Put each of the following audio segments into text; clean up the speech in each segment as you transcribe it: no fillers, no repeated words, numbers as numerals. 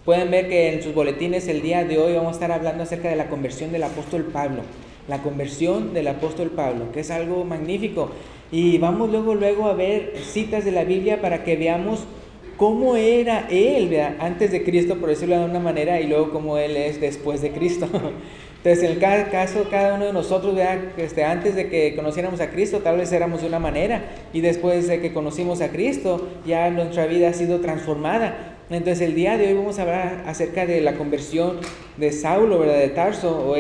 Pueden ver que en sus boletines el día de hoy vamos a estar hablando acerca de la conversión del apóstol Pablo. La conversión del apóstol Pablo, que es algo magnífico. Y vamos luego a ver citas de la Biblia para que veamos cómo era él, ¿verdad?, antes de Cristo, por decirlo de una manera, y luego cómo él es después de Cristo. Entonces, en cada caso, cada uno de nosotros, ¿verdad?, antes de que conociéramos a Cristo, tal vez éramos de una manera, y después de que conocimos a Cristo, ya nuestra vida ha sido transformada. Entonces, el día de hoy vamos a hablar acerca de la conversión de Saulo, ¿verdad?, de Tarso, o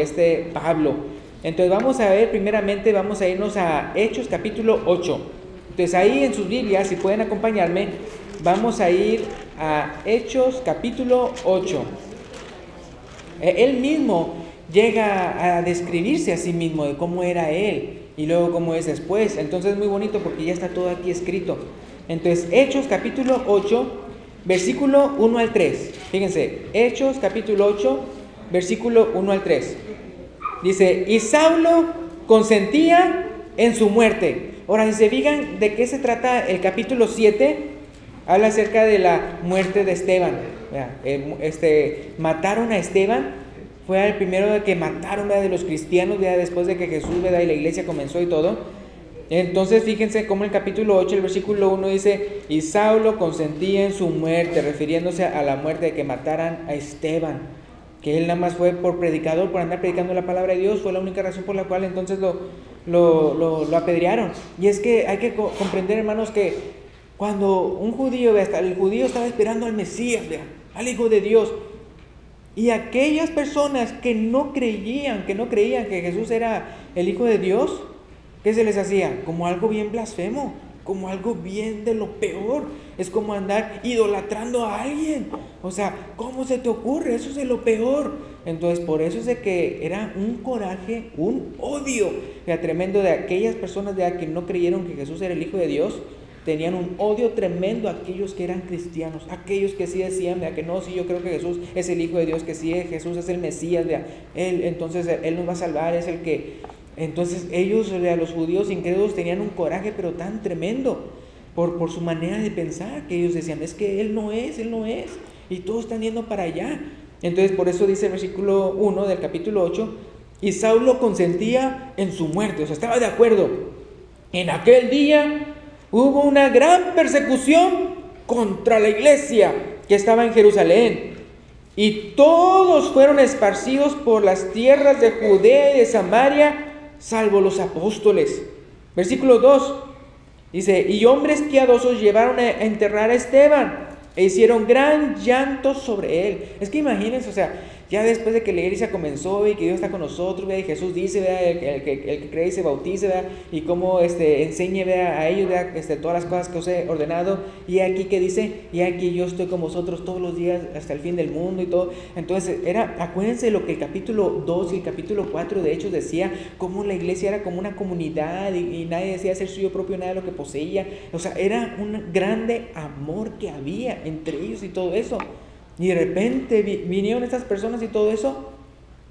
Pablo. Entonces, vamos a ver, primeramente, vamos a irnos a Hechos capítulo 8. Entonces, ahí en sus Biblias, si pueden acompañarme, vamos a ir a Hechos capítulo 8. Él mismo llega a describirse a sí mismo de cómo era él y luego cómo es después. Entonces es muy bonito porque ya está todo aquí escrito. Entonces, Hechos capítulo 8, versículo 1 al 3. Fíjense, Hechos capítulo 8, versículo 1 al 3. Dice, y Saulo consentía en su muerte. Ahora, si se fijan de qué se trata el capítulo 7, habla acerca de la muerte de Esteban. Mataron a Esteban. Fue el primero que mataron, ¿verdad?, de los cristianos, ¿verdad?, después de que Jesús, ¿verdad?, y la iglesia comenzó y todo. Entonces fíjense cómo el capítulo 8, el versículo 1 dice, y Saulo consentía en su muerte, refiriéndose a la muerte de que mataran a Esteban, que él nada más fue por predicador, por andar predicando la palabra de Dios, fue la única razón por la cual entonces lo apedrearon. Y es que hay que comprender, hermanos, que cuando un judío, el judío estaba esperando al Mesías, ¿verdad?, al Hijo de Dios, y aquellas personas que no creían que Jesús era el Hijo de Dios, ¿qué se les hacía? Como algo bien blasfemo, como algo bien de lo peor. Es como andar idolatrando a alguien. O sea, ¿cómo se te ocurre? Eso es de lo peor. Entonces, por eso es de que era un coraje, un odio tremendo de aquellas personas que no creyeron que Jesús era el Hijo de Dios. Tenían un odio tremendo a aquellos que eran cristianos, aquellos que sí decían que no, sí, yo creo que Jesús es el Hijo de Dios, que sí, Jesús es el Mesías, entonces Él nos va a salvar, es el que... Entonces ellos, los judíos incrédulos, tenían un coraje pero tan tremendo por su manera de pensar, que ellos decían, es que Él no es, y todos están yendo para allá. Entonces por eso dice el versículo 1 del capítulo 8, y Saulo consentía en su muerte, o sea, estaba de acuerdo. En aquel día hubo una gran persecución contra la iglesia que estaba en Jerusalén, y todos fueron esparcidos por las tierras de Judea y de Samaria, salvo los apóstoles. Versículo 2 dice, y hombres piadosos llevaron a enterrar a Esteban, e hicieron gran llanto sobre él. Es que imagínense, o sea, ya después de que la iglesia comenzó y que Dios está con nosotros, ¿verdad?, y Jesús dice, ¿verdad?, el que cree y se bautice, ¿verdad?, y cómo enseñe, ¿verdad?, a ellos, ¿verdad?, todas las cosas que os he ordenado, y aquí que dice, y aquí yo estoy con vosotros todos los días hasta el fin del mundo y todo. Entonces acuérdense de lo que el capítulo 2 y el capítulo 4 de Hechos decía, cómo la iglesia era como una comunidad y nadie decía ser suyo propio nada de lo que poseía. O sea, era un grande amor que había entre ellos y todo eso. Y de repente vinieron estas personas y todo eso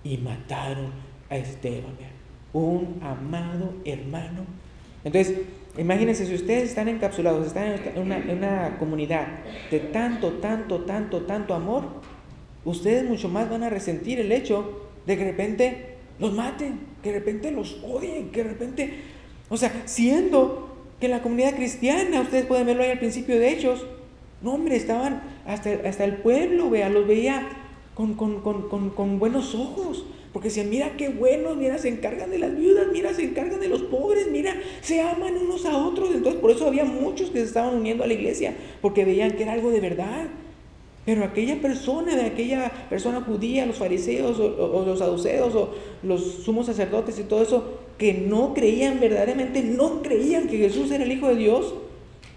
y mataron a Esteban, un amado hermano. Entonces, imagínense, si ustedes están encapsulados, están en una comunidad de tanto amor, ustedes mucho más van a resentir el hecho de que de repente los maten, que de repente los odien, que de repente, o sea, siendo que la comunidad cristiana, ustedes pueden verlo ahí al principio de Hechos, no, hombre, estaban hasta el pueblo, los veía con buenos ojos, porque decían, mira qué buenos, mira, se encargan de las viudas, mira, se encargan de los pobres, mira, se aman unos a otros. Entonces por eso había muchos que se estaban uniendo a la iglesia, porque veían que era algo de verdad. Pero aquella persona judía, los fariseos o los saduceos o los sumos sacerdotes y todo eso, que no creían verdaderamente, no creían que Jesús era el Hijo de Dios,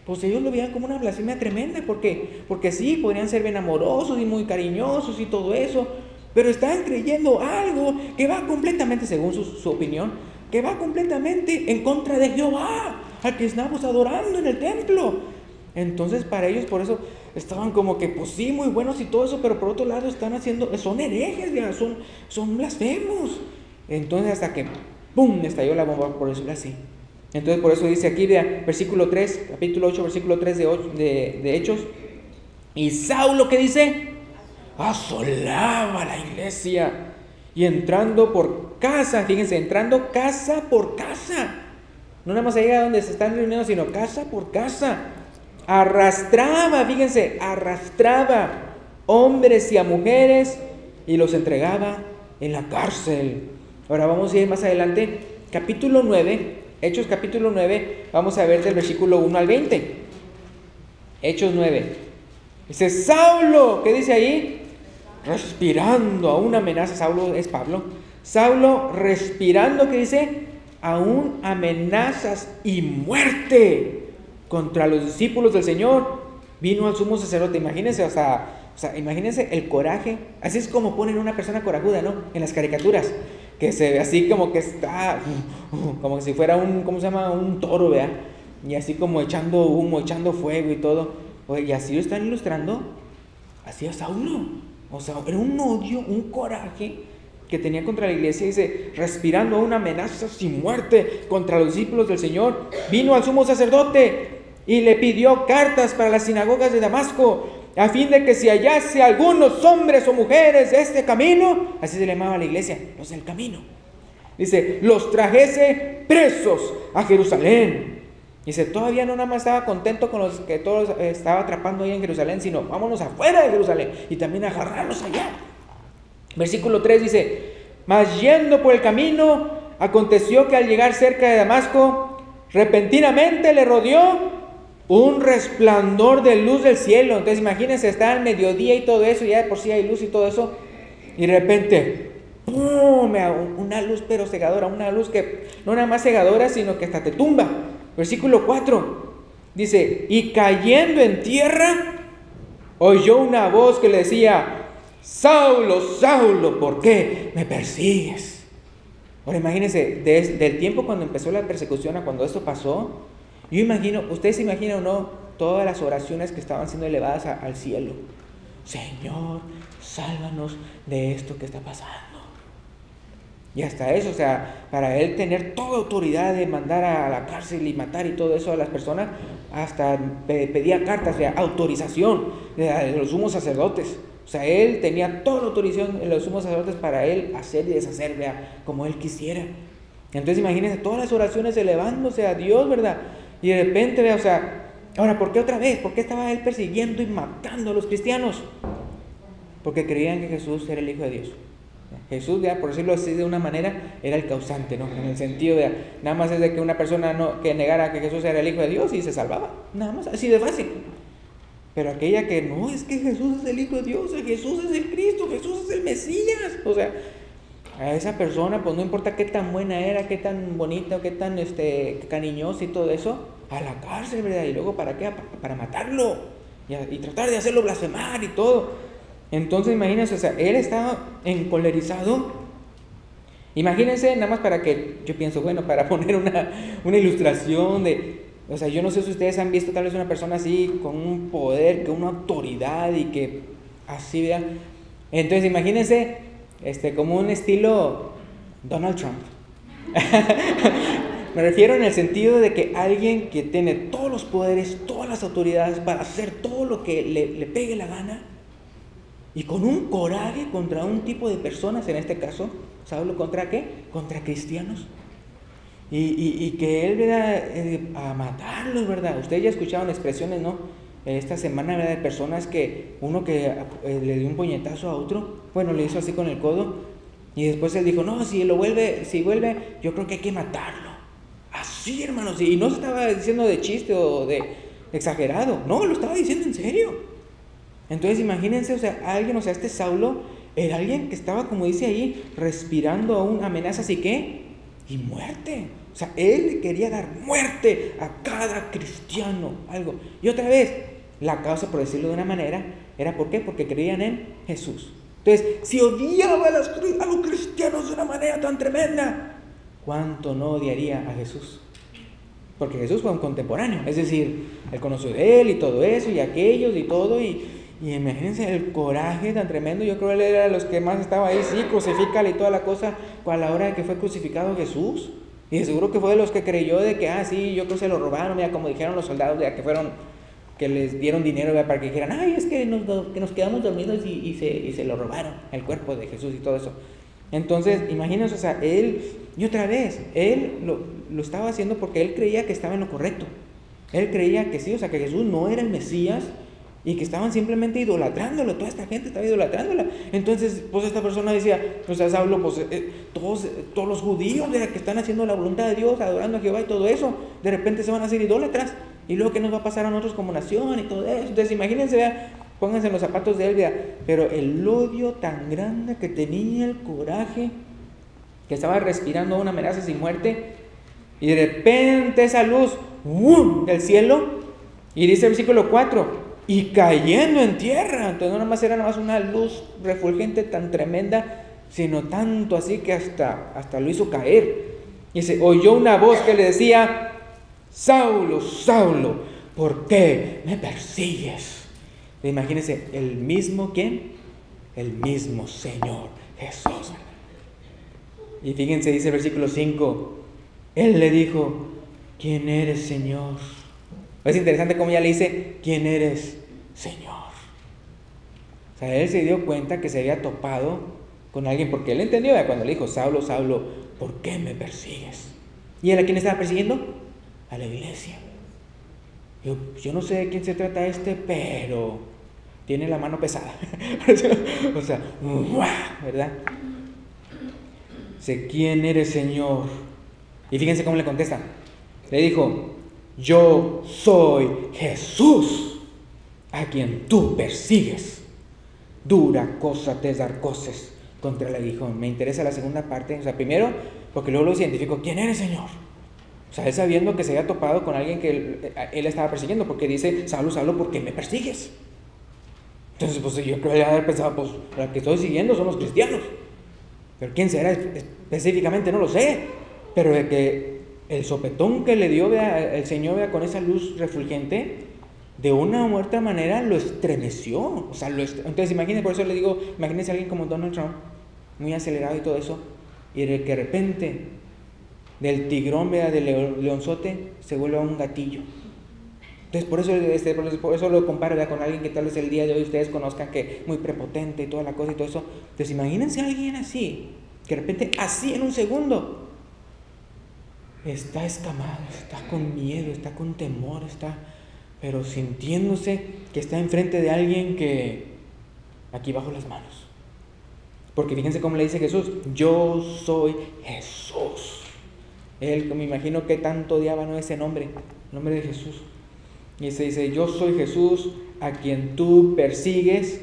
pues ellos lo veían como una blasfemia tremenda, porque sí, podrían ser bien amorosos y muy cariñosos y todo eso, pero están creyendo algo que va completamente, según su opinión, que va completamente en contra de Jehová, al que estamos adorando en el templo. Entonces para ellos, por eso estaban como que, pues sí, muy buenos y todo eso, pero por otro lado son herejes, son blasfemos. Entonces hasta que ¡pum!, estalló la bomba, por decirlo así. Entonces por eso dice aquí, vea, versículo 3, capítulo 8, versículo 3 de Hechos. Y Saulo, ¿qué dice? asolaba la iglesia. Y entrando por casa, fíjense, entrando casa por casa. No nada más ahí donde se están reuniendo, sino casa por casa. Arrastraba, fíjense, arrastraba hombres y a mujeres y los entregaba en la cárcel. Ahora vamos a ir más adelante, capítulo 9, Hechos capítulo 9, vamos a ver del versículo 1 al 20. Hechos 9. Dice, Saulo, ¿qué dice ahí? Respirando, aún amenaza, Saulo es Pablo. Saulo respirando, ¿qué dice? Aún amenazas y muerte contra los discípulos del Señor. Vino al sumo sacerdote, imagínense, o sea, imagínense el coraje. Así es como ponen una persona corajuda, ¿no? En las caricaturas, que se ve así como que está, como si fuera un, ¿cómo se llama? Un toro, ¿vea? Y así como echando humo, echando fuego y todo. Oye, y así lo están ilustrando. Así es Saulo. O sea, era un odio, un coraje que tenía contra la iglesia. Dice, respirando una amenaza sin muerte contra los discípulos del Señor. Vino al sumo sacerdote y le pidió cartas para las sinagogas de Damasco, a fin de que si hallase algunos hombres o mujeres de este camino, así se le llamaba a la iglesia, los del camino, dice, los trajese presos a Jerusalén. Dice, todavía no nada más estaba contento con los que todos estaba atrapando ahí en Jerusalén, sino vámonos afuera de Jerusalén y también agarrarlos allá. Versículo 3 dice, mas yendo por el camino, aconteció que al llegar cerca de Damasco, repentinamente le rodeó un resplandor de luz del cielo. Entonces imagínense, está al mediodía y todo eso, ya de por sí hay luz y todo eso, y de repente, ¡pum!, una luz pero cegadora, una luz que no nada más cegadora, sino que hasta te tumba. Versículo 4 dice, y cayendo en tierra, oyó una voz que le decía, Saulo, Saulo, ¿por qué me persigues? Ahora imagínense, desde el tiempo cuando empezó la persecución a cuando esto pasó, yo imagino, ustedes se imaginan o no, todas las oraciones que estaban siendo elevadas al cielo. Señor, sálvanos de esto que está pasando. Y hasta eso, o sea, para él tener toda autoridad de mandar a la cárcel y matar y todo eso a las personas, hasta pedía cartas de autorización de los sumos sacerdotes. O sea, él tenía toda la autorización de los sumos sacerdotes para él hacer y deshacer, ¿verdad?, como él quisiera. Entonces imagínense todas las oraciones elevándose a Dios, ¿verdad? Y de repente, ¿verdad? O sea, ahora, ¿por qué otra vez? ¿Por qué estaba él persiguiendo y matando a los cristianos? Porque creían que Jesús era el Hijo de Dios. Jesús, ya por decirlo así de una manera, era el causante, ¿no? En el sentido de, nada más es de que una persona que negara que Jesús era el Hijo de Dios y se salvaba, nada más, así de fácil. Pero aquella que no, es que Jesús es el Hijo de Dios, Jesús es el Cristo, Jesús es el Mesías, o sea, a esa persona, pues no importa qué tan buena era, qué tan bonita, qué tan cariñosa y todo eso, a la cárcel, ¿verdad? Y luego, ¿para qué? Para matarlo y tratar de hacerlo blasfemar y todo. Entonces imagínense, o sea, él estaba encolerizado. Imagínense, nada más para que, yo pienso, bueno, para poner una ilustración de, o sea, yo no sé si ustedes han visto tal vez una persona así, con un poder, con una autoridad y que así, vean. Entonces imagínense, como un estilo Donald Trump. Me refiero en el sentido de que alguien que tiene todos los poderes, todas las autoridades para hacer todo lo que le pegue la gana, y con un coraje contra un tipo de personas, en este caso, Saulo, ¿contra qué? Contra cristianos. Y que él, ¿verdad?, a matarlos, ¿verdad? Ustedes ya escucharon expresiones, ¿no? Esta semana, ¿verdad?, de personas que uno que le dio un puñetazo a otro, bueno, le hizo así con el codo, y después él dijo, no, si vuelve, yo creo que hay que matarlo. Así, hermanos, y no se estaba diciendo de chiste o de exagerado, no, lo estaba diciendo en serio. Entonces imagínense, o sea, alguien, o sea, este Saulo era alguien que estaba, como dice ahí, respirando aún amenazas y qué, y muerte. O sea, él le quería dar muerte a cada cristiano, algo. Y otra vez, la causa, por decirlo de una manera, era ¿por qué? Porque creían en Jesús. Entonces, si odiaba a los cristianos de una manera tan tremenda, ¿cuánto no odiaría a Jesús? Porque Jesús fue un contemporáneo, es decir, él conoció de él y todo eso, y aquellos y todo, y imagínense el coraje tan tremendo. Yo creo que él era de los que más estaba ahí, sí, crucifícale y toda la cosa, a la hora de que fue crucificado Jesús. Y seguro que fue de los que creyó de que, sí, yo creo que se lo robaron, mira, como dijeron los soldados, ya que fueron que les dieron dinero, ¿verdad? Para que dijeran, ay, es que nos quedamos dormidos y se lo robaron, el cuerpo de Jesús y todo eso. Entonces, imagínense, o sea, él, y otra vez, él lo estaba haciendo porque él creía que estaba en lo correcto. Él creía que sí, o sea, que Jesús no era el Mesías y que estaban simplemente idolatrándolo, toda esta gente estaba idolatrándola. Entonces, pues esta persona decía, pues a Saulo, pues todos los judíos que están haciendo la voluntad de Dios, adorando a Jehová y todo eso, de repente se van a hacer idólatras. Y luego, ¿qué nos va a pasar a nosotros como nación y todo eso? Entonces, imagínense, ¿verdad? Pónganse en los zapatos de él, ¿verdad? Pero el odio tan grande que tenía, el coraje, que estaba respirando una amenaza sin muerte, y de repente esa luz ¡bum!, del cielo, y dice el versículo 4, y cayendo en tierra. Entonces no nada más era una luz refulgente tan tremenda, sino tanto así que hasta lo hizo caer. Y se oyó una voz que le decía, Saulo, Saulo, ¿por qué me persigues? Imagínense, el mismo, ¿quién? El mismo Señor Jesús. Y fíjense, dice el versículo 5, Él le dijo, ¿quién eres, Señor? Es interesante cómo ya le dice, ¿quién eres, Señor? O sea, él se dio cuenta que se había topado con alguien, porque él entendió cuando le dijo, Saulo, Saulo, ¿por qué me persigues? ¿Y él a quién estaba persiguiendo? A la iglesia. Yo no sé de quién se trata pero tiene la mano pesada. O sea, ¿verdad? Dice, ¿quién eres, Señor? Y fíjense cómo le contesta. Le dijo, yo soy Jesús, a quien tú persigues. Dura cosa te es dar cosas contra el aguijón. Me interesa la segunda parte. O sea, primero, porque luego lo científico, ¿quién eres, Señor? O sea, él sabiendo que se había topado con alguien que él estaba persiguiendo, porque dice, Saulo, Saulo, ¿por qué me persigues? Entonces, pues yo creo que haber pensado, pues, la que estoy siguiendo son los cristianos. Pero quién será específicamente, no lo sé. Pero de que el sopetón que le dio el Señor con esa luz refulgente, de una u otra manera lo estremeció. O sea, entonces imagínense, por eso le digo, imagínense a alguien como Donald Trump, muy acelerado y todo eso, y de que de repente del tigrón, del leonzote, se vuelve a un gatillo. Entonces por eso lo comparo con alguien que tal vez el día de hoy ustedes conozcan que muy prepotente y toda la cosa y todo eso. Entonces imagínense a alguien así, que de repente así en un segundo está escamado, está con miedo, está con temor, pero sintiéndose que está enfrente de alguien que aquí bajo las manos. Porque fíjense cómo le dice Jesús, yo soy Jesús. Él, me imagino que tanto odiaba, ¿no?, ese nombre, el nombre de Jesús. Y se dice, yo soy Jesús, a quien tú persigues,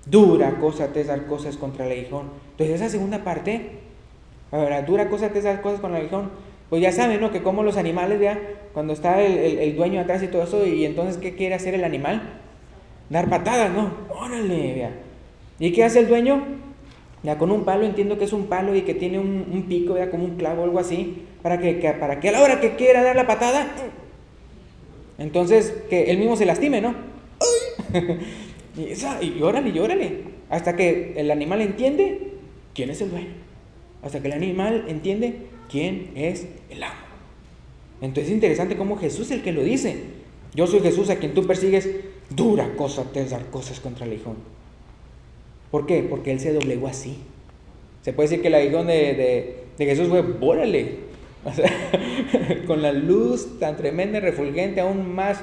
dura cosa te es dar cosas contra el aguijón. Entonces esa segunda parte, ahora, dura cosa te es dar cosas contra el aguijón, pues ya saben, ¿no?, que como los animales, ya, cuando está el dueño atrás y todo eso, y entonces, ¿qué quiere hacer el animal? Dar patadas, ¿no? ¡Órale! Ya. ¿Y qué hace el dueño? Ya, con un palo, entiendo que es un palo y que tiene un pico, ya, como un clavo o algo así, para que a la hora que quiera dar la patada, entonces que él mismo se lastime, ¿no? y órale, hasta que el animal entiende quién es el dueño, hasta que el animal entiende quién es el amo. Entonces es interesante cómo Jesús es el que lo dice. Yo soy Jesús, a quien tú persigues, dura cosa te es dar cosas contra el aguijón. ¿Por qué? Porque él se doblegó así. Se puede decir que el aguijón de Jesús fue, ¡bórale! O sea, con la luz tan tremenda y refulgente, una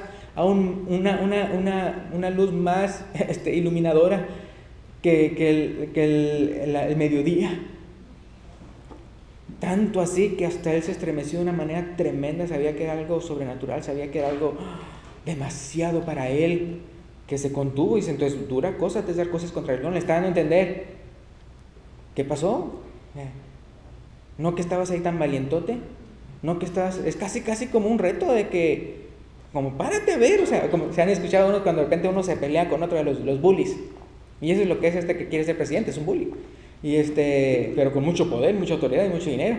luz más iluminadora que el mediodía. Tanto así que hasta él se estremeció de una manera tremenda, sabía que era algo sobrenatural, sabía que era algo demasiado para él, que se contuvo y dice, entonces dura cosa te es dar cosas contra el león. Le está dando a entender, ¿qué pasó? No que estabas ahí tan valientote, no que estabas, es casi como un reto de que, como párate a ver, o sea, como se han escuchado uno cuando de repente uno se pelea con otro de los bullies, y eso es lo que es que quiere ser presidente, es un bully, y pero con mucho poder, mucha autoridad y mucho dinero.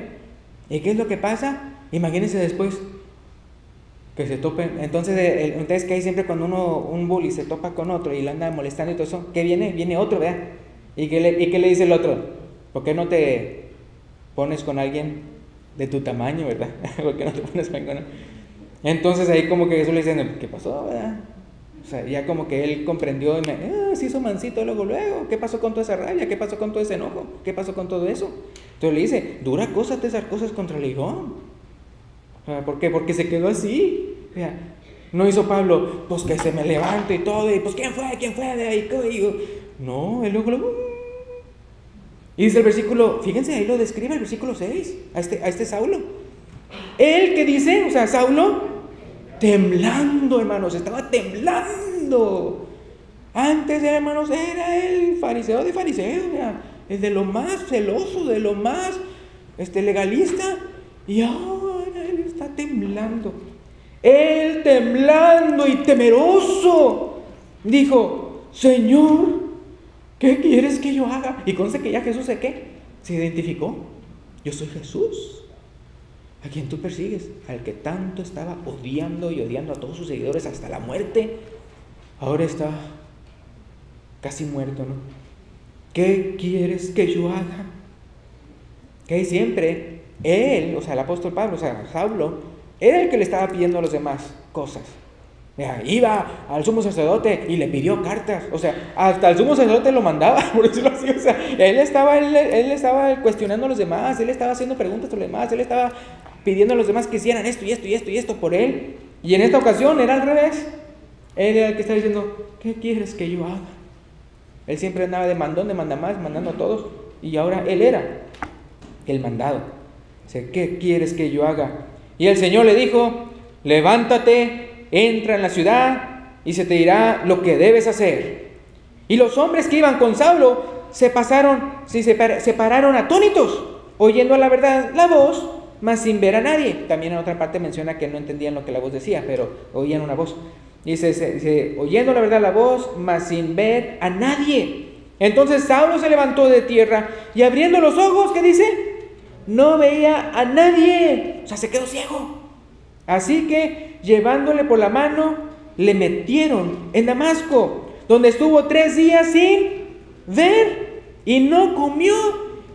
¿Y qué es lo que pasa? Imagínense después que se topen, entonces que hay siempre cuando un bully se topa con otro y le anda molestando y todo eso, ¿qué viene otro, ¿verdad? ¿Y qué le dice el otro? ¿Por qué no te pones con alguien de tu tamaño, verdad? ¿Por qué no te pones con alguien? Entonces ahí como que Jesús le dice, ¿qué pasó, verdad? O sea, ya como que él comprendió y se hizo mansito luego. ¿Qué pasó con toda esa rabia? ¿Qué pasó con todo ese enojo? ¿Qué pasó con todo eso? Entonces le dice, dura cosa esas cosas contra el león. ¿Por qué? Porque se quedó así. O sea, no hizo Pablo, pues que se me levante y todo, y pues ¿quién fue? De ahí? No, él luego. Y dice el versículo, fíjense, ahí lo describe el versículo 6, a este Saulo. Él que dice, o sea, Saulo, temblando, hermanos, estaba temblando. Antes, hermanos, era el fariseo de fariseos, el de lo más celoso, de lo más legalista, y ahora él está temblando. Él temblando y temeroso, dijo, Señor, ¿qué quieres que yo haga? Y conste que ya Jesús se identificó. Yo soy Jesús, a quien tú persigues, al que tanto estaba odiando a todos sus seguidores hasta la muerte. Ahora está casi muerto, ¿no? ¿Qué quieres que yo haga? Que siempre él, o sea, el apóstol Pablo, o sea, Saulo, era el que le estaba pidiendo a los demás cosas. Iba al sumo sacerdote y le pidió cartas. O sea, hasta el sumo sacerdote lo mandaba, por decirlo así. O sea, él estaba cuestionando a los demás, él estaba haciendo preguntas a los demás, él estaba pidiendo a los demás que hicieran esto y esto y esto y esto por él. Y en esta ocasión era al revés. Él era el que estaba diciendo, ¿qué quieres que yo haga? Él siempre andaba de mandón, de mandamás, mandando a todos. Y ahora él era el mandado. O sea, ¿qué quieres que yo haga? Y el Señor le dijo, levántate, entra en la ciudad y se te dirá lo que debes hacer. Y los hombres que iban con Saulo se pararon atónitos, oyendo a la verdad la voz, mas sin ver a nadie. También en otra parte menciona que no entendían lo que la voz decía, pero oían una voz. Dice, oyendo la verdad la voz, mas sin ver a nadie. Entonces Saulo se levantó de tierra y abriendo los ojos, ¿qué dice? No veía a nadie, o sea, se quedó ciego. Así que, llevándole por la mano, le metieron en Damasco, donde estuvo 3 días sin ver, y no comió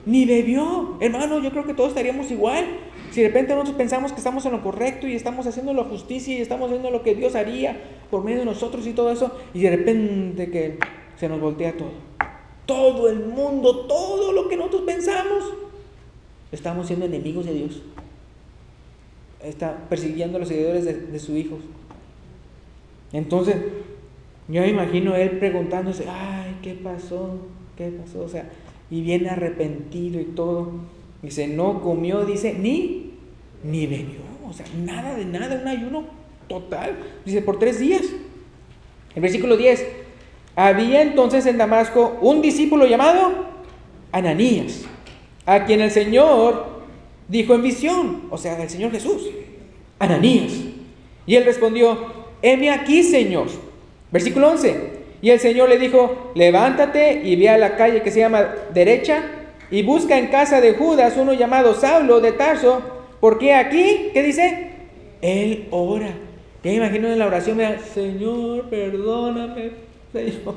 ni bebió. Hermano, yo creo que todos estaríamos igual. Si de repente nosotros pensamos que estamos en lo correcto y estamos haciendo la justicia y estamos haciendo lo que Dios haría por medio de nosotros y todo eso, y de repente que se nos voltea todo el mundo, todo lo que nosotros pensamos, estamos siendo enemigos de Dios. Está persiguiendo a los seguidores de su hijo. Entonces, yo me imagino él preguntándose, ay, ¿qué pasó? O sea, y viene arrepentido y todo. Dice, no comió, dice, ni bebió. O sea, nada de nada, un ayuno total. Dice, por 3 días. El versículo 10. Había entonces en Damasco un discípulo llamado Ananías, a quien el Señor dijo en visión, o sea, el Señor Jesús, Ananías. Y él respondió, heme aquí, Señor. Versículo 11. Y el Señor le dijo, levántate y ve a la calle que se llama Derecha y busca en casa de Judas uno llamado Saulo de Tarso, porque aquí, ¿qué dice? Él ora. Ya me imagino en la oración, Señor, perdóname, Señor.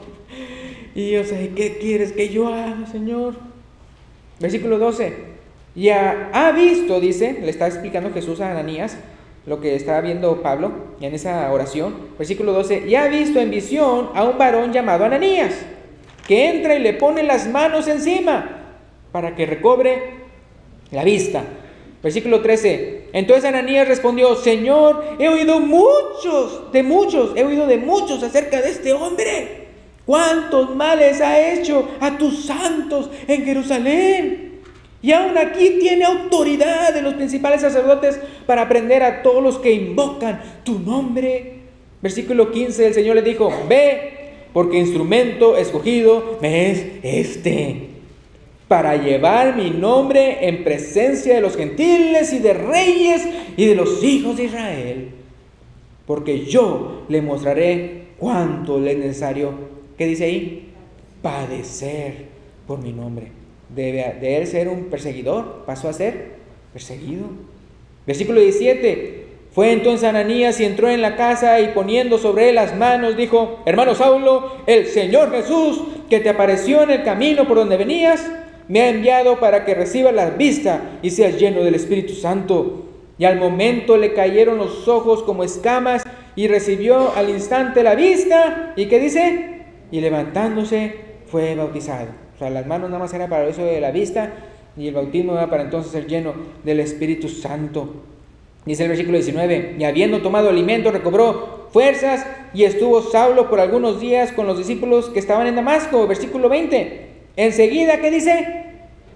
Y o sea, ¿qué quieres que yo haga, Señor? Versículo 12. Ya ha visto, dice, le está explicando Jesús a Ananías lo que estaba viendo Pablo en esa oración. Versículo 12. Y ha visto en visión a un varón llamado Ananías, que entra y le pone las manos encima para que recobre la vista. Versículo 13. Entonces Ananías respondió, Señor, he oído de muchos acerca de este hombre. ¿Cuántos males ha hecho a tus santos en Jerusalén? Y aún aquí tiene autoridad de los principales sacerdotes para prender a todos los que invocan tu nombre. Versículo 15, el Señor le dijo, ve, porque instrumento escogido me es este, para llevar mi nombre en presencia de los gentiles y de reyes y de los hijos de Israel. Porque yo le mostraré cuánto le es necesario, ¿qué dice ahí? Padecer por mi nombre. De él ser un perseguidor, pasó a ser perseguido. Versículo 17. Fue entonces Ananías y entró en la casa y poniendo sobre él las manos, dijo, hermano Saulo, el Señor Jesús, que te apareció en el camino por donde venías, me ha enviado para que recibas la vista y seas lleno del Espíritu Santo. Y al momento le cayeron los ojos como escamas y recibió al instante la vista. ¿Y qué dice? Y levantándose fue bautizado. O sea, las manos nada más era para eso de la vista, y el bautismo era para entonces ser lleno del Espíritu Santo. Dice el versículo 19, y habiendo tomado alimento recobró fuerzas, y estuvo Saulo por algunos días con los discípulos que estaban en Damasco. Versículo 20, enseguida, ¿qué dice?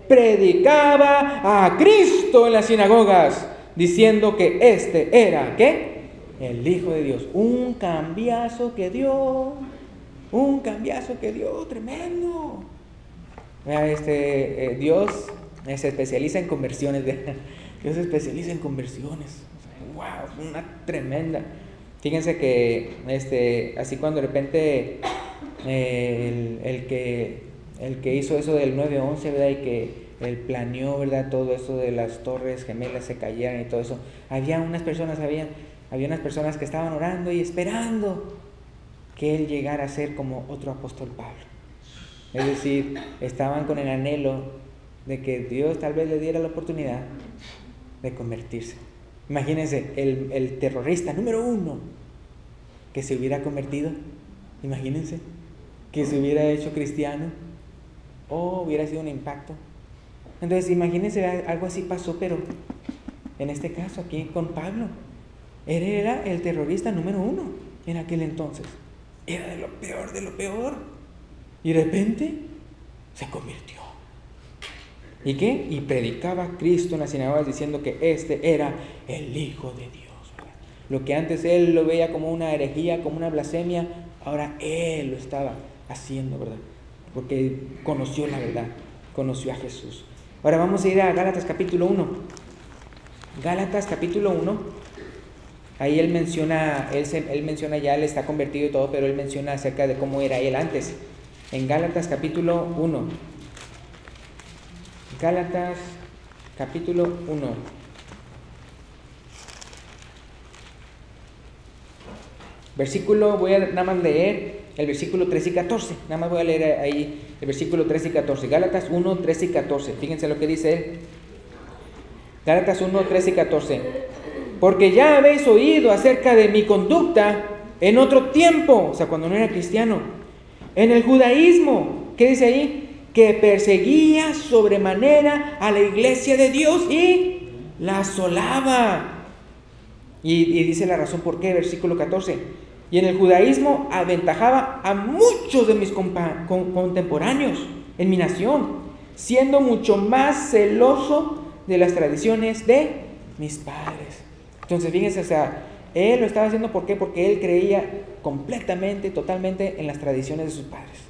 Predicaba a Cristo en las sinagogas, diciendo que este era, ¿qué? El Hijo de Dios. Un cambiazo que dio, tremendo. Dios se especializa en conversiones. Dios se especializa en conversiones. Wow, una tremenda. Fíjense que así cuando de repente el que hizo eso del 9/11, ¿verdad? Y que él planeó, ¿verdad? Todo eso de las torres gemelas se cayeran y todo eso. Había unas personas que estaban orando y esperando que él llegara a ser como otro apóstol Pablo. Es decir, estaban con el anhelo de que Dios tal vez le diera la oportunidad de convertirse. Imagínense, el terrorista número 1 que se hubiera convertido. Imagínense que se hubiera hecho cristiano. Hubiera sido un impacto. Entonces imagínense, algo así pasó, pero en este caso aquí con Pablo. Él era el terrorista número 1 en aquel entonces. Era de lo peor, de lo peor. Y de repente se convirtió. ¿Y qué? Y predicaba a Cristo en las sinagogas diciendo que este era el Hijo de Dios, ¿verdad? Lo que antes él lo veía como una herejía, como una blasfemia, ahora él lo estaba haciendo, ¿verdad? Porque conoció la verdad, conoció a Jesús. Ahora vamos a ir a Gálatas capítulo 1. Gálatas capítulo 1. Ahí él menciona ya, él está convertido y todo, pero él menciona acerca de cómo era él antes. En Gálatas capítulo 1. Gálatas capítulo 1. Versículo, voy a nada más leer el versículo 13 y 14. Nada más voy a leer ahí el versículo 13 y 14. Gálatas 1, 13 y 14. Fíjense lo que dice él. Gálatas 1, 13 y 14. Porque ya habéis oído acerca de mi conducta en otro tiempo, o sea, cuando no era cristiano, en el judaísmo. ¿Qué dice ahí? Que perseguía sobremanera a la iglesia de Dios y la asolaba. Y dice la razón por qué, versículo 14. Y en el judaísmo aventajaba a muchos de mis contemporáneos en mi nación, siendo mucho más celoso de las tradiciones de mis padres. Entonces, fíjense, o sea, él lo estaba haciendo, ¿por qué? Porque él creía completamente, totalmente en las tradiciones de sus padres.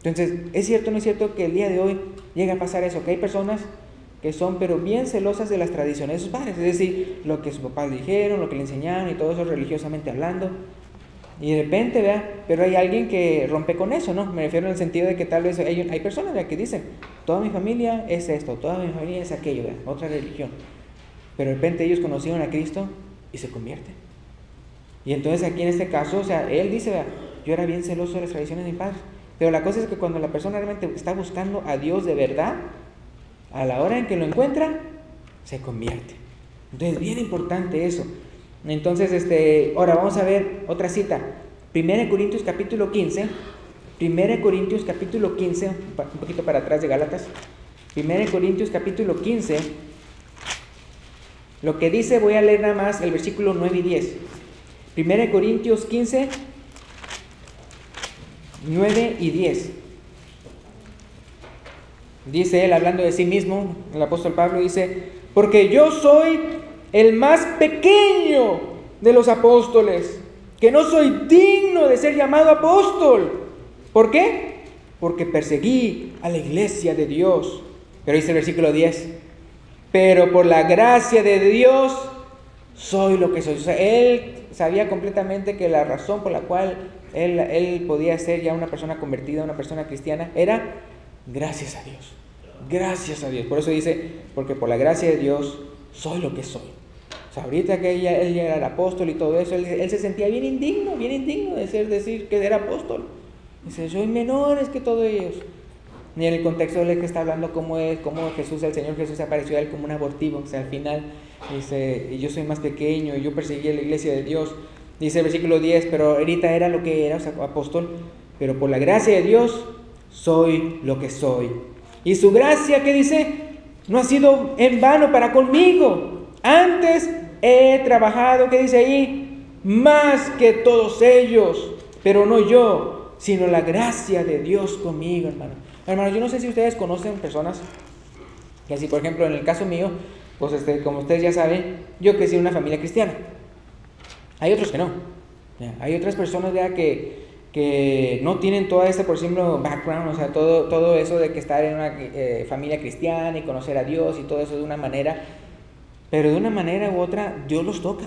Entonces, ¿es cierto o no es cierto que el día de hoy llega a pasar eso? Que hay personas que son pero bien celosas de las tradiciones de sus padres, es decir, lo que sus papás dijeron, lo que le enseñaron y todo eso religiosamente hablando. Y de repente, ¿verdad? Pero hay alguien que rompe con eso, ¿no? Me refiero en el sentido de que tal vez hay personas, ¿verdad?, que dicen, toda mi familia es esto, toda mi familia es aquello, ¿verdad?, otra religión. Pero de repente ellos conocieron a Cristo y se convierten. Y entonces aquí en este caso, o sea, él dice, ¿verdad?, yo era bien celoso de las tradiciones de mi padre. Pero la cosa es que cuando la persona realmente está buscando a Dios de verdad, a la hora en que lo encuentra, se convierte. Entonces, bien importante eso. Entonces, ahora vamos a ver otra cita. 1 Corintios capítulo 15. 1 Corintios capítulo 15, un poquito para atrás de Gálatas. 1 Corintios capítulo 15. Lo que dice, voy a leer nada más el versículo 9 y 10. 1 Corintios 15, 9 y 10. Dice él, hablando de sí mismo, el apóstol Pablo dice, porque yo soy el más pequeño de los apóstoles, que no soy digno de ser llamado apóstol. ¿Por qué? Porque perseguí a la iglesia de Dios. Pero dice el versículo 10, pero por la gracia de Dios soy lo que soy. O sea, él sabía completamente que la razón por la cual él podía ser ya una persona convertida, una persona cristiana, era gracias a Dios. Gracias a Dios. Por eso dice, porque por la gracia de Dios soy lo que soy. O sea, ahorita que él ya era el apóstol y todo eso, él se sentía bien indigno de decir que era apóstol. Dice, soy menores que todos ellos. Y en el contexto de él que está hablando cómo Jesús, el Señor Jesús, apareció a él como un abortivo. O sea, al final dice, yo soy más pequeño, yo perseguí a la iglesia de Dios. Dice el versículo 10, pero ahorita era lo que era, o sea, apóstol, pero por la gracia de Dios soy lo que soy. Y su gracia, ¿qué dice? No ha sido en vano para conmigo. Antes he trabajado, ¿qué dice ahí? Más que todos ellos, pero no yo, sino la gracia de Dios conmigo, hermano. Hermano, yo no sé si ustedes conocen personas que así, por ejemplo, en el caso mío, pues como ustedes ya saben, yo crecí en una familia cristiana. Hay otros que no. Hay otras personas ya que no tienen toda esta, por ejemplo, background, o sea, todo eso de que estar en una familia cristiana y conocer a Dios y todo eso de una manera, pero de una manera u otra Dios los toca.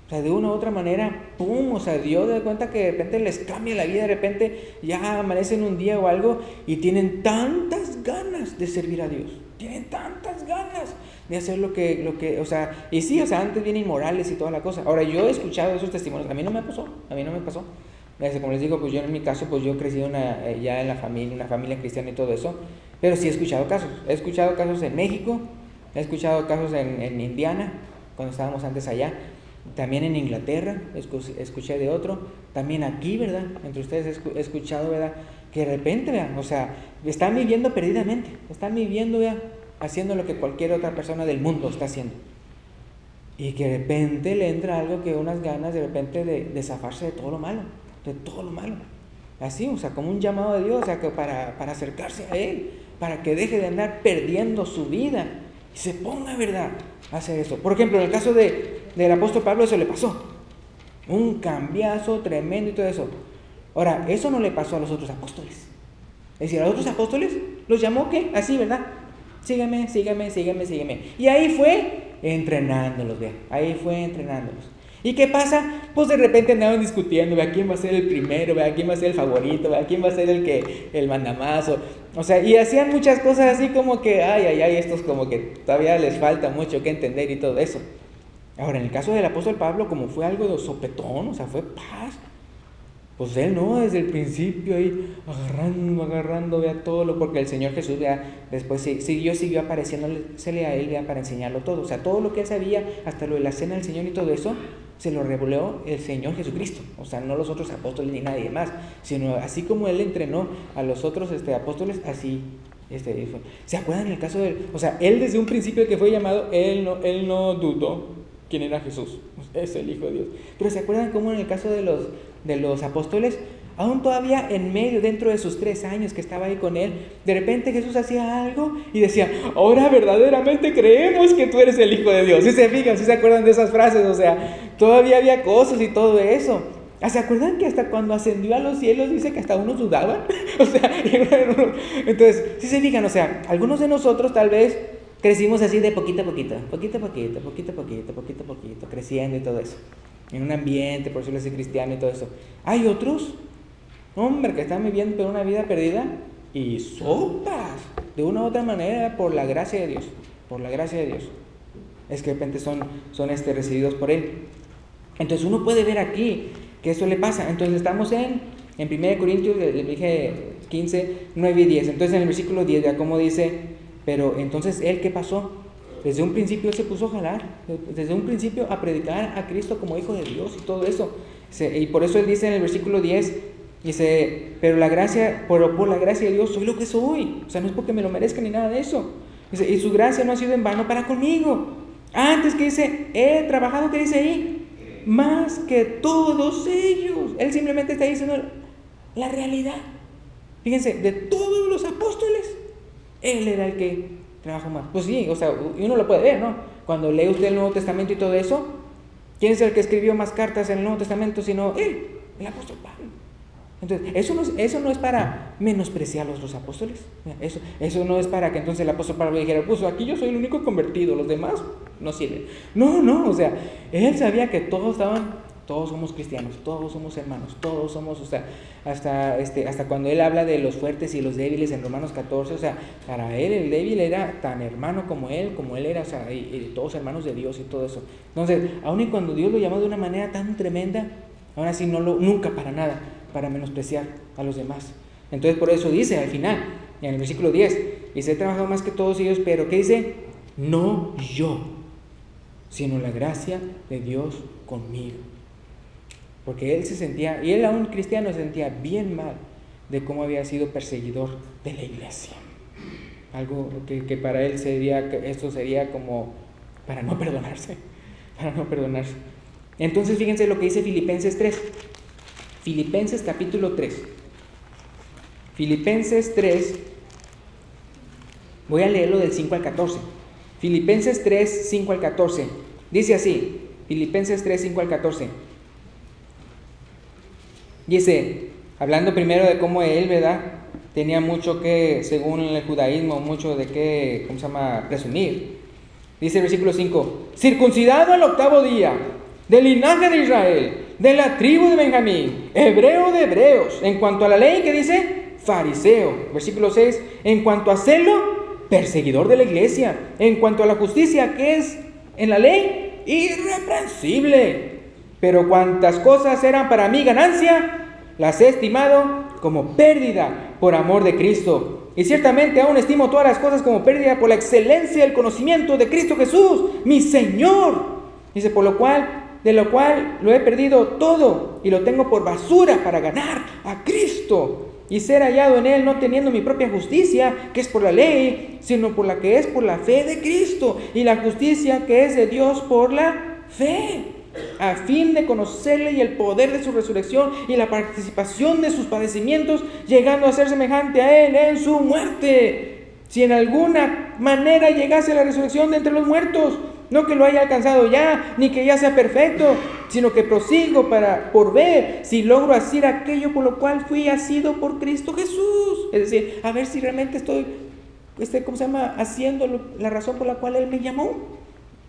O sea, de una u otra manera, ¡pum! O sea, Dios da cuenta que de repente les cambia la vida, de repente ya amanecen un día o algo y tienen tantas ganas de servir a Dios. Tienen tantas ganas de hacer lo que, o sea, y sí, o sea, antes bien inmorales y toda la cosa. Ahora, yo he escuchado esos testimonios, a mí no me pasó. Como les digo, pues yo en mi caso, pues yo crecí ya en la familia, una familia cristiana y todo eso, pero sí he escuchado casos. He escuchado casos en México, he escuchado casos en Indiana, cuando estábamos antes allá, también en Inglaterra, escuché de otro, también aquí, ¿verdad? Entre ustedes he escuchado, ¿verdad? Que de repente, vean, o sea, están viviendo perdidamente, están viviendo, vean, haciendo lo que cualquier otra persona del mundo está haciendo. Y que de repente le entra algo que unas ganas de repente de zafarse de todo lo malo. Así, o sea, como un llamado de Dios, o sea, que para acercarse a Él, para que deje de andar perdiendo su vida y se ponga, ¿verdad?, a hacer eso. Por ejemplo, en el caso del apóstol Pablo, eso le pasó. Un cambiazo tremendo y todo eso. Ahora, eso no le pasó a los otros apóstoles. Es decir, a los otros apóstoles los llamó, ¿qué? Así, ¿verdad? Sígueme. Y ahí fue entrenándolos, vean. Ahí fue entrenándolos. ¿Y qué pasa? Pues de repente andaban discutiendo, vea quién va a ser el primero, vea quién va a ser el favorito, vea quién va a ser el mandamazo. O sea, y hacían muchas cosas así como que, estos como que todavía les falta mucho que entender y todo eso. Ahora, en el caso del apóstol Pablo, como fue algo de sopetón, o sea, fue paz. Pues él no, desde el principio ahí agarrando, vea todo porque el Señor Jesús, vea, después siguió apareciéndosele a él, vea, para enseñarlo todo. O sea, todo lo que él sabía, hasta lo de la cena del Señor y todo eso, se lo reveló el Señor Jesucristo. O sea, no los otros apóstoles ni nadie más, sino así como él entrenó a los otros apóstoles, así fue. ¿Se acuerdan en el caso de él? O sea, él desde un principio que fue llamado, él no dudó quién era Jesús. Es el Hijo de Dios. Pero ¿se acuerdan cómo en el caso de los apóstoles, aún todavía en medio, dentro de sus 3 años que estaba ahí con él, de repente Jesús hacía algo y decía, ahora verdaderamente creemos que tú eres el Hijo de Dios? ¿Sí se fijan? ¿Sí se acuerdan de esas frases? O sea, todavía había cosas y todo eso. ¿Se acuerdan que hasta cuando ascendió a los cielos dice que hasta unos dudaban? O sea, entonces, ¿sí se fijan? O sea, algunos de nosotros tal vez crecimos así de poquito a poquito, creciendo y todo eso, en un ambiente, por decirlo así, cristiano y todo eso. Hay otros, hombre, que están viviendo una vida perdida y sopas, de una u otra manera, por la gracia de Dios, es que de repente son recibidos por Él. Entonces uno puede ver aquí que eso le pasa. Entonces estamos en 1 Corintios, le dije 15, 9 y 10. Entonces en el versículo 10, ya como dice, pero entonces él, ¿qué pasó? Desde un principio él se puso a jalar, desde un principio a predicar a Cristo como Hijo de Dios y todo eso. Y por eso él dice en el versículo 10, dice, pero por la gracia de Dios soy lo que soy. O sea, no es porque me lo merezca ni nada de eso. Dice, y su gracia no ha sido en vano para conmigo. Antes que dice, he trabajado, ¿qué dice ahí? Más que todos ellos. Él simplemente está diciendo la realidad. Fíjense, de todos los apóstoles, él era el que trabajó más. Pues sí, o sea, uno lo puede ver, ¿no? Cuando lee usted el Nuevo Testamento y todo eso, ¿quién es el que escribió más cartas en el Nuevo Testamento sino él, el apóstol Pablo? Entonces, eso no es para menospreciar a los otros apóstoles. Eso no es para que entonces el apóstol Pablo dijera, pues aquí yo soy el único convertido, los demás no sirven. No, o sea, él sabía que todos somos cristianos, todos somos hermanos, todos somos, o sea, hasta cuando él habla de los fuertes y los débiles en Romanos 14, o sea, para él el débil era tan hermano como él era, o sea, y todos hermanos de Dios y todo eso. Entonces, aun y cuando Dios lo llamó de una manera tan tremenda, aún así nunca para nada, para menospreciar a los demás. Entonces, por eso dice al final, en el versículo 10, dice, he trabajado más que todos ellos, pero ¿qué dice? No yo, sino la gracia de Dios conmigo. porque él se sentía, y él aún cristiano, se sentía bien mal de cómo había sido perseguidor de la iglesia. Algo que para él esto sería como para no perdonarse, Entonces fíjense lo que dice Filipenses 3, Filipenses capítulo 3, Filipenses 3, voy a leerlo del 5 al 14, Filipenses 3, 5 al 14, dice así, Filipenses 3, 5 al 14, dice, hablando primero de cómo él, ¿verdad?, tenía mucho que, según el judaísmo, mucho de qué, presumir. Dice el versículo 5, circuncidado al 8º día, del linaje de Israel, de la tribu de Benjamín, hebreo de hebreos. En cuanto a la ley, ¿qué dice? Fariseo. Versículo 6, en cuanto a celo, perseguidor de la iglesia. En cuanto a la justicia, ¿qué es en la ley? Irreprensible. Pero cuantas cosas eran para mí ganancia, las he estimado como pérdida por amor de Cristo. Y ciertamente aún estimo todas las cosas como pérdida por la excelencia del conocimiento de Cristo Jesús, mi Señor. Dice, de lo cual lo he perdido todo y lo tengo por basura para ganar a Cristo y ser hallado en Él, no teniendo mi propia justicia, que es por la ley, sino por la que es por la fe de Cristo, y la justicia que es de Dios por la fe, a fin de conocerle y el poder de su resurrección y la participación de sus padecimientos, llegando a ser semejante a Él en su muerte, si en alguna manera llegase a la resurrección de entre los muertos. No que lo haya alcanzado ya, ni que ya sea perfecto, sino que prosigo por ver si logro hacer aquello por lo cual fui asido por Cristo Jesús. Es decir, a ver si realmente estoy haciendo la razón por la cual Él me llamó.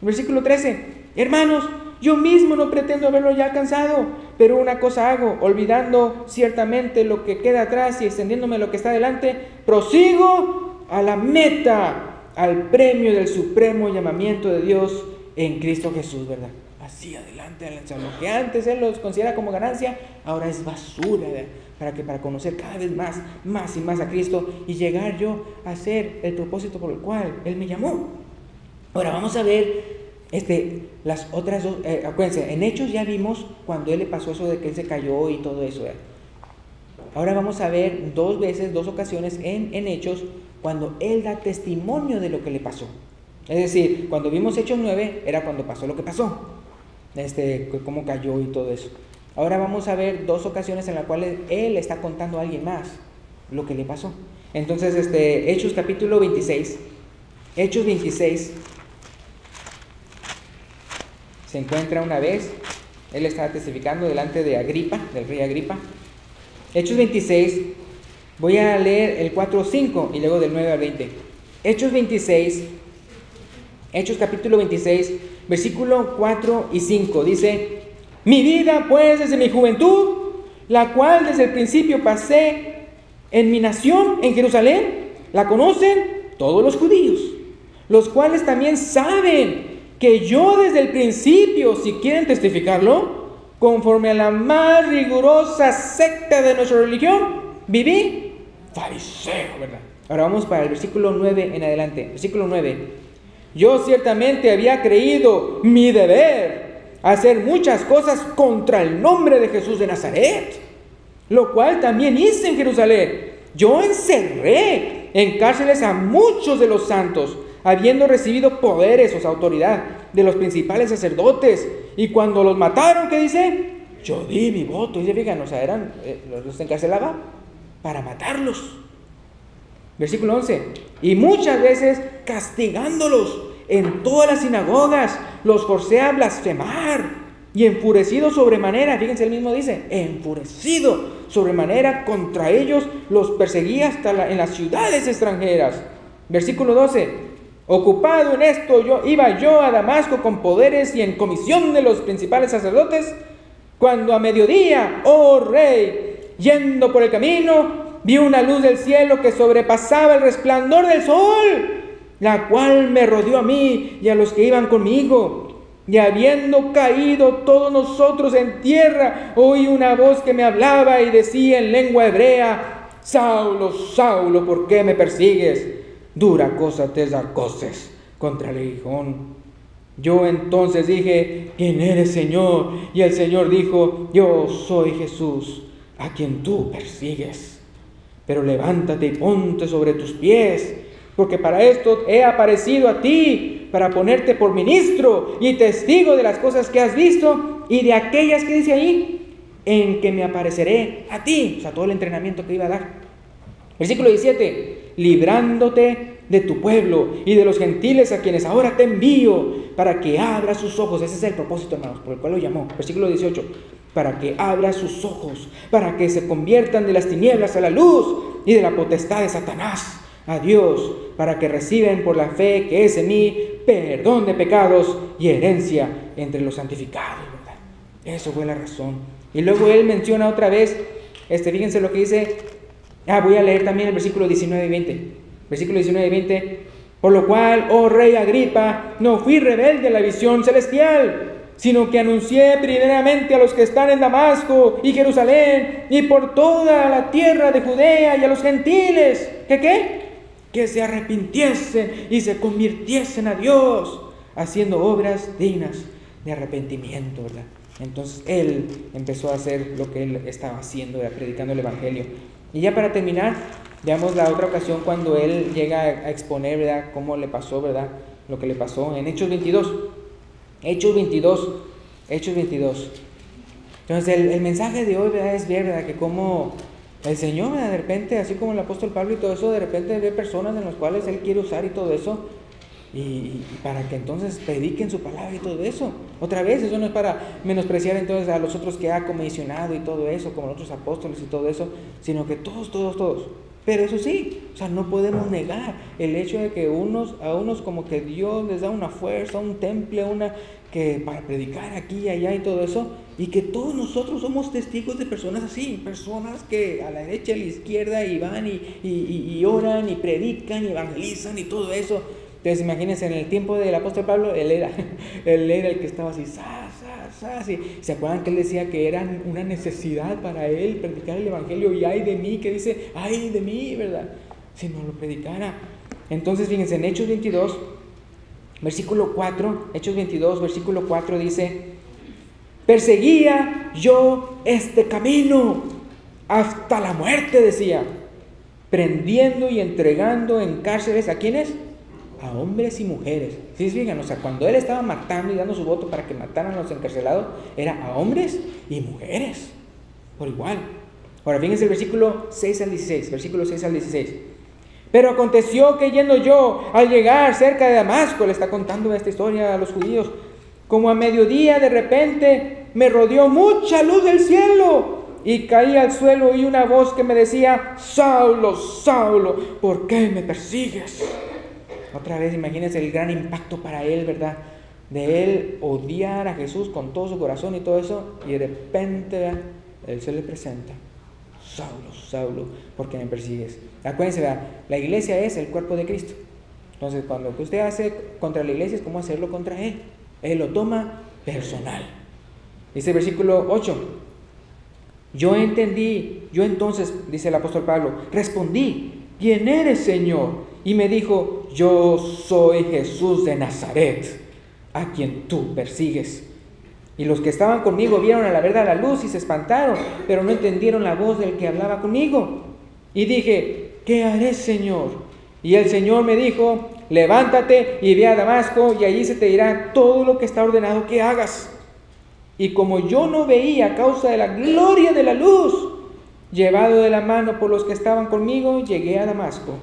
Versículo 13, hermanos, yo mismo no pretendo haberlo ya alcanzado, pero una cosa hago, olvidando ciertamente lo que queda atrás y extendiéndome lo que está delante, prosigo a la meta, al premio del supremo llamamiento de Dios en Cristo Jesús, ¿verdad? Así adelante, lo que antes Él los considera como ganancia, ahora es basura, ¿verdad? Para conocer cada vez más y más a Cristo y llegar yo a ser el propósito por el cual Él me llamó. Ahora vamos a ver las otras dos, acuérdense, en Hechos ya vimos cuando Él le pasó eso de que Él se cayó y todo eso, ¿verdad? Ahora vamos a ver dos ocasiones en Hechos, cuando Él da testimonio de lo que le pasó. Es decir, cuando vimos Hechos 9, era cuando pasó lo que pasó, cómo cayó y todo eso. Ahora vamos a ver dos ocasiones en las cuales Él está contando a alguien más lo que le pasó. Entonces, Hechos capítulo 26, Hechos 26, se encuentra una vez, Él estaba testificando delante de Agripa, del rey Agripa. Hechos 26, voy a leer el 4-5 y luego del 9 al 20. Hechos 26, Hechos capítulo 26, versículo 4 y 5, dice, mi vida pues desde mi juventud, la cual desde el principio pasé en mi nación, en Jerusalén, la conocen todos los judíos, los cuales también saben que yo desde el principio, si quieren testificarlo, conforme a la más rigurosa secta de nuestra religión, viví fariseo, ¿verdad? Ahora vamos para el versículo 9 en adelante. Versículo 9. Yo ciertamente había creído mi deber hacer muchas cosas contra el nombre de Jesús de Nazaret, lo cual también hice en Jerusalén. Yo encerré en cárceles a muchos de los santos, habiendo recibido poderes o autoridad de los principales sacerdotes, y cuando los mataron, ¿qué dice? Yo di mi voto. Y se fijan, los encarcelaba para matarlos. Versículo 11, y muchas veces castigándolos en todas las sinagogas, los forcé a blasfemar, y enfurecido sobremanera, fíjense, él mismo dice, enfurecido sobremanera contra ellos, los perseguía hasta en las ciudades extranjeras. Versículo 12, ocupado en esto, iba yo a Damasco con poderes y en comisión de los principales sacerdotes, cuando a mediodía, oh rey, yendo por el camino, vi una luz del cielo que sobrepasaba el resplandor del sol, la cual me rodeó a mí y a los que iban conmigo. Y habiendo caído todos nosotros en tierra, oí una voz que me hablaba y decía en lengua hebrea, Saulo, Saulo, ¿por qué me persigues? Dura cosa te dar cosas contra el aguijón. Yo entonces dije: ¿quién eres, Señor? Y el Señor dijo: yo soy Jesús, a quien tú persigues. Pero levántate y ponte sobre tus pies, porque para esto he aparecido a ti, para ponerte por ministro y testigo de las cosas que has visto y de aquellas que dice ahí, en que me apareceré a ti. O sea, todo el entrenamiento que iba a dar. Versículo 17: librándote de tu pueblo y de los gentiles a quienes ahora te envío, para que abra sus ojos. Ese es el propósito, hermanos, por el cual lo llamó. Versículo 18: para que abra sus ojos, para que se conviertan de las tinieblas a la luz y de la potestad de Satanás a Dios, para que reciban por la fe que es en mí perdón de pecados y herencia entre los santificados, ¿verdad? Eso fue la razón. Y luego él menciona otra vez, fíjense lo que dice. Voy a leer también el versículo 19 y 20. Versículo 19 y 20: por lo cual, oh rey Agripa, no fui rebelde a la visión celestial, sino que anuncié primeramente a los que están en Damasco y Jerusalén y por toda la tierra de Judea y a los gentiles, que se arrepintiesen y se convirtiesen a Dios, haciendo obras dignas de arrepentimiento, ¿verdad? Entonces él empezó a hacer lo que él estaba haciendo, ¿verdad? Predicando el evangelio. Y ya para terminar, veamos la otra ocasión cuando él llega a exponer, ¿verdad?, cómo le pasó, ¿verdad?, lo que le pasó en Hechos 22. Hechos 22. Entonces el mensaje de hoy, ¿verdad?, es ver, ¿verdad?, que como el Señor, ¿verdad?, de repente, así como el apóstol Pablo y todo eso, de repente ve personas en las cuales Él quiere usar y todo eso, y para que entonces prediquen su palabra y todo eso. Otra vez, eso no es para menospreciar entonces a los otros que ha comisionado y todo eso, como los otros apóstoles y todo eso, sino que todos. Pero eso sí, o sea, no podemos negar el hecho de que a unos como que Dios les da una fuerza, un temple, que para predicar aquí y allá y todo eso, y que todos nosotros somos testigos de personas así, personas que a la derecha y a la izquierda y van y oran y predican y evangelizan y todo eso. Entonces imagínense, en el tiempo del apóstol Pablo, él era el que estaba así, y se acuerdan que él decía que era una necesidad para él predicar el evangelio, y ay de mí, que dice, ay de mí, ¿verdad?, si no lo predicara. Entonces fíjense, en Hechos 22, versículo 4, Hechos 22, versículo 4 dice: perseguía yo este camino hasta la muerte, decía, prendiendo y entregando en cárceles, ¿a quiénes? A hombres y mujeres. ¿Sí se fijan? O sea, cuando él estaba matando y dando su voto para que mataran a los encarcelados, era a hombres y mujeres, por igual. Ahora fíjense el versículo 6 al 16, versículo 6 al 16. Pero aconteció que yendo yo, al llegar cerca de Damasco, le está contando esta historia a los judíos, como a mediodía de repente me rodeó mucha luz del cielo, y caí al suelo, y una voz que me decía: Saulo, Saulo, ¿por qué me persigues? Otra vez, imagínense el gran impacto para él, ¿verdad?, de él odiar a Jesús con todo su corazón y todo eso, y de repente, ¿verdad?, él se le presenta: Saulo, Saulo, ¿por qué me persigues? Acuérdense, ¿verdad?, la iglesia es el cuerpo de Cristo. Entonces, cuando lo que usted hace contra la iglesia es como hacerlo contra él. Él lo toma personal. Dice el versículo 8: yo entonces, dice el apóstol Pablo, respondí: ¿quién eres, Señor? Y me dijo: yo soy Jesús de Nazaret, a quien tú persigues. Y los que estaban conmigo vieron a la verdad la luz y se espantaron, pero no entendieron la voz del que hablaba conmigo. Y dije: ¿qué haré, Señor? Y el Señor me dijo: levántate y ve a Damasco, y allí se te dirá todo lo que está ordenado que hagas. Y como yo no veía a causa de la gloria de la luz, llevado de la mano por los que estaban conmigo, llegué a Damasco.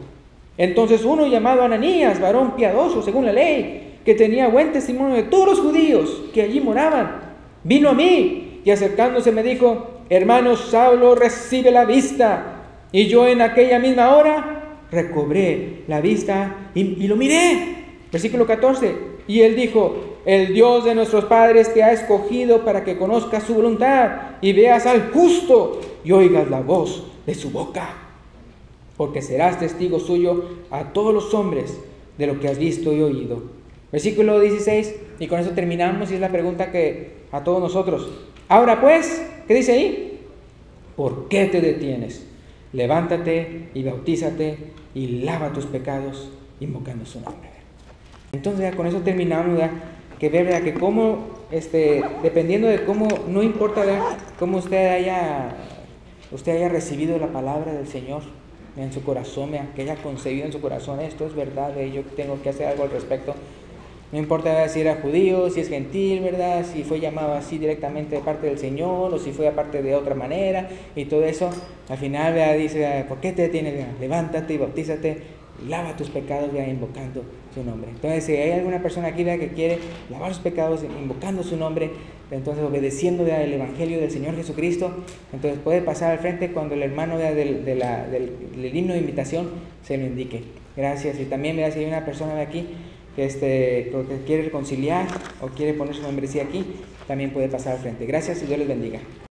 Entonces uno llamado Ananías, varón piadoso según la ley, que tenía buen testimonio de todos los judíos que allí moraban, vino a mí y acercándose me dijo: hermano Saulo, recibe la vista. Y yo en aquella misma hora recobré la vista y lo miré. Versículo 14: y él dijo: el Dios de nuestros padres te ha escogido para que conozcas su voluntad y veas al justo y oigas la voz de su boca, porque serás testigo suyo a todos los hombres de lo que has visto y oído. Versículo 16, y con eso terminamos, y es la pregunta que a todos nosotros. Ahora pues, ¿qué dice ahí? ¿Por qué te detienes? Levántate y bautízate y lava tus pecados invocando su nombre. Entonces ya con eso terminamos, ¿verdad?, que ver, ¿verdad? Que cómo, dependiendo de cómo, no importa, ¿verdad? Cómo usted haya recibido la palabra del Señor en su corazón, ¿verdad? Que haya concebido en su corazón, esto es verdad, yo tengo que hacer algo al respecto. No importa, ¿verdad? Si era judío, si es gentil, ¿verdad? Si fue llamado así directamente de parte del Señor o si fue aparte de otra manera y todo eso. Al final, ¿verdad? Dice, ¿por qué te detienes? ¿Verdad? Levántate y bautízate, lava tus pecados, ¿verdad? Invocando su nombre. Entonces, si hay alguna persona aquí, ¿verdad? Que quiere lavar sus pecados invocando su nombre, entonces obedeciendo, ¿verdad? El Evangelio del Señor Jesucristo, entonces puede pasar al frente cuando el hermano, ¿verdad? del himno de invitación se lo indique. Gracias. Y también, ¿verdad? Si hay una persona de aquí que quiere reconciliar o quiere poner su membresía aquí, también puede pasar al frente. Gracias y Dios les bendiga.